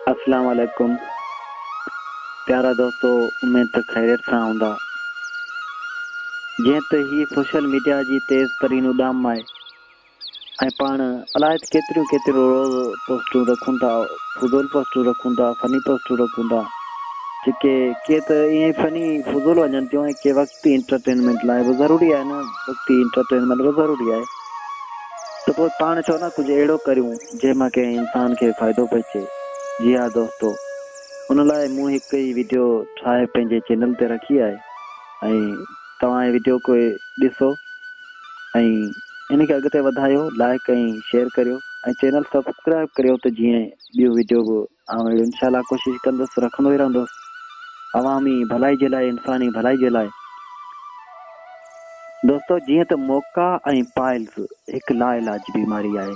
अस्सलाम वालेकुम प्यारा दोस्तों, उम्मीद त खैरियत सां हूंदा। जीअं त ही सोशल मीडिया जी तेज़ तरीन उॾाम आहे ऐं पाण अलाए केतिरियूं रोज़ पोस्टूं रखूं था, फुज़ूल पोस्टूं रखूं था, फ़नी पोस्टूं रखूं था, जेके के त ईअं फ़नी फुज़ूल वञनि थियूं ऐं के वक़्ती इंटरटेनमेंट लाइ बि ज़रूरी आहे न। वक़्ती इंटरटेनमेंट बि ज़रूरी आहे, त पोइ पाण चओ न कुझु अहिड़ो करियूं जंहिंमां कंहिं इंसान खे फ़ाइदो पहुचे। जी हा दोस्तो, उन लाइ मूं हिकु ई वीडियो ठाहे पंहिंजे चैनल ते रखी आहे ऐं तव्हां वीडियो खे ॾिसो ऐं इन खे अॻिते वधायो, लाइक ऐं शेयर करियो ऐं चैनल सब्सक्राइब करियो त जीअं ॿियूं वीडियो बि आउं इनशाला कोशिशि कंदुसि, रखंदो ई रहंदुसि अवामी भलाई जे लाइ, इंसानी भलाई जे लाइ। दोस्तो, जीअं त मोका ऐं पाइल्स हिकु लाइलाज बीमारी आहे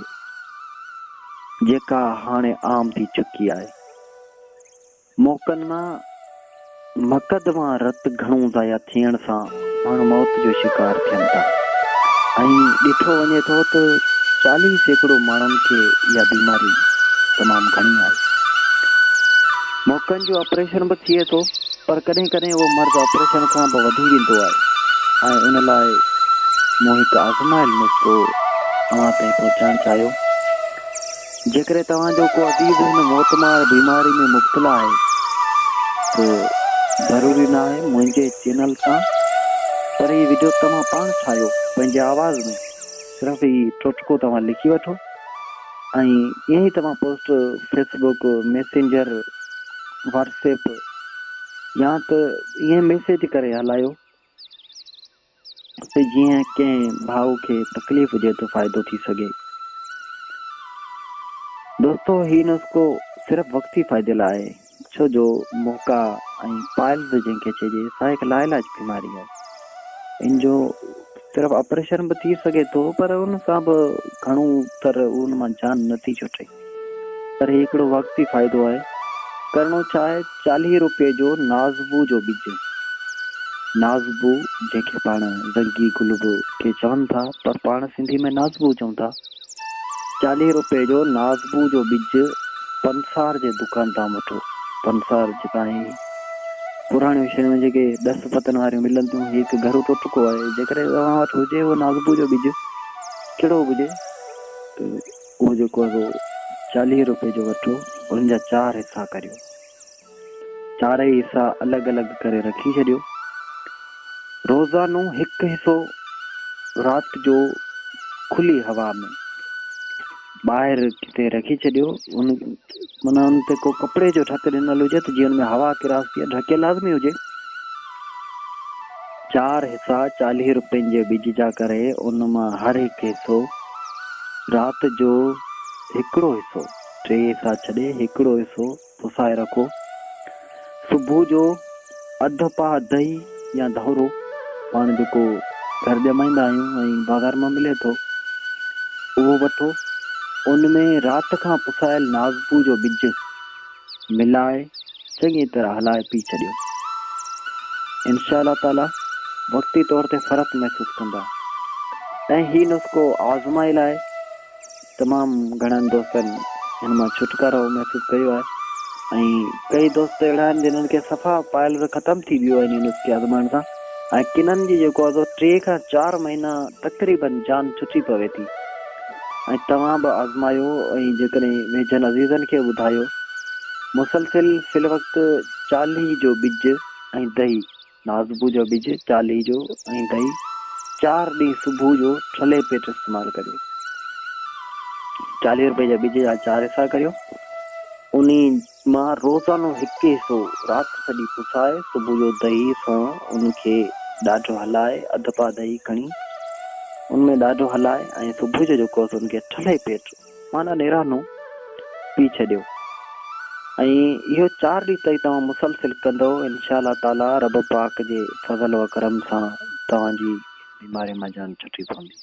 जेका हाणे आम थी चुकी आहे। मौक़नि मां मक़दमा रत घणो ज़ाया थियण सां माण्हू मौत जो शिकार थियनि था ऐं ॾिठो वञे थो त 40% माण्हुनि खे इहा बीमारी तमामु घणी आहे। मौक़नि जो ऑपरेशन बि थिए थो, पर कॾहिं कॾहिं उहो मर्ज़ ऑपरेशन खां बि वधी वेंदो आहे ऐं उन लाइ मूं हिकु आज़मायल नुस्ख़ो तव्हां ताईं पहुचाइणु चाहियो। जेकॾहिं तव्हांजो को अज़ीज़ हिन मौतमार बीमारी में मुब्तला आहे त ज़रूरी न आहे मुंहिंजे चैनल सां, पर हीअ वीडियो तव्हां पाण ठाहियो पंहिंजे आवाज़ में, सिर्फ़ु ही टोटको तव्हां लिखी वठो ऐं ईअं ई तव्हां पोस्ट फेसबुक, मैसेंजर, व्हाट्सएप या त ईअं मैसेज करे हलायो त जीअं कंहिं भाउ खे तकलीफ़ हुजे त फ़ाइदो थी सघे। दोस्तो, ही नुस्ख़ो सिर्फ़ु वक़्ती फ़ाइदे लाइ आहे, छो जो मोका ऐं पाइल्स जंहिंखे चइजे सा हिकु लाइलाज बीमारी आहे। इन जो सिर्फ़ु ऑपरेशन बि थी सघे थो, पर उन सां बि घणो तर उन मां जान नथी छुटे, पर हिकिड़ो वक़्ती फ़ाइदो आहे। करिणो छा आहे, 40 रुपए जो नाज़बू जो ॿिज, नाज़बू जंहिंखे पाण ज़ंगी गुल बि के चवनि था, पर पाण सिंधी में नाज़बू चऊं था। 40 रुपए जो नाज़बू जो ॿिज पंसार जे दुकान तां वठो। पंसार जितां ही पुराणियूं शयूं जेके 10 पतनि वारियूं मिलनि थियूं, हिकु घरू टोटको आहे। जेकॾहिं तव्हां वटि हुजे उहो नाज़बू जो ॿिज, कहिड़ो बि हुजे, त उहो जेको आहे 40 रुपए जो वठो, उन जा 4 हिसा करियो, 4 हिसा अलॻि अलॻि करे रखी छॾियो। रोज़ानो हिकु हिसो राति जो खुली हवा में ॿाहिरि किथे रखी छॾियो, माना उन ते को कपिड़े जो ढक ॾिनल हुजे त जीअं में हवा क्रॉस थिए, ढके लाज़मी हुजे। 4 हिसा 40 रुपयनि जे ॿिज जा करे उन मां हर हिकु हिसो राति जो हिकिड़ो हिसो, 3 हिसा छॾे हिकिड़ो हिसो पुसाए रखो। सुबुह जो अधु पाउ दही या धवरो, पाण जेको घर ॼमाईंदा आहियूं ऐं बाज़ार मां मिले थो, उहो वठो। उनमें राति खां पुसायल नाज़बू जो ॿिज मिलाए चङी तरह हलाए पी छॾियो। इंशाअल्लाह ताला वक़्ती तौर ते फ़र्क़ु महसूसु कंदा ऐं ही नुस्ख़ो आज़माइल आहे। तमामु घणनि दोस्तनि हिन मां छुटकारो महसूसु कयो आहे ऐं कई दोस्त अहिड़ा आहिनि जिन्हनि खे सफ़ा पाइल ख़तमु थी वियो आहे इन नुस्ख़े आज़माइण सां, ऐं किननि जी जेको आहे 3 खां 4 महीना तक़रीबन जान छुटी पवे थी। ऐं तव्हां बि आज़मायो ऐं जेकॾहिं वेझनि अज़ीज़नि खे ॿुधायो। मुसलसिल फ़िल वक़्तु 40 जो ॿिज ऐं दही, नाज़बू जो ॿिज 40 जो ऐं दही 4 ॾींहं सुबुह जो ठले पेट इस्तेमालु करियो। 40 रुपए जा ॿिज जा 4 हिसा करियो, उन मां रोज़ानो हिकु हिसो राति सॼी पुसाए सुबुह जो दही सां उनखे ॾाढो हलाए, अधु पा दही खणी उनमें ॾाढो हलाए ऐं सुबुह जो जेको आहे उनखे ठले पेट, माना नेरानो पी छॾियो। ऐं इहो 4 ॾींहं ताईं तव्हां मुसलसिल कंदो, इंशाअल्लाह ताला रब पाक जे फज़ल व करम सां तव्हांजी बीमारी मां जान छुटी पवंदी।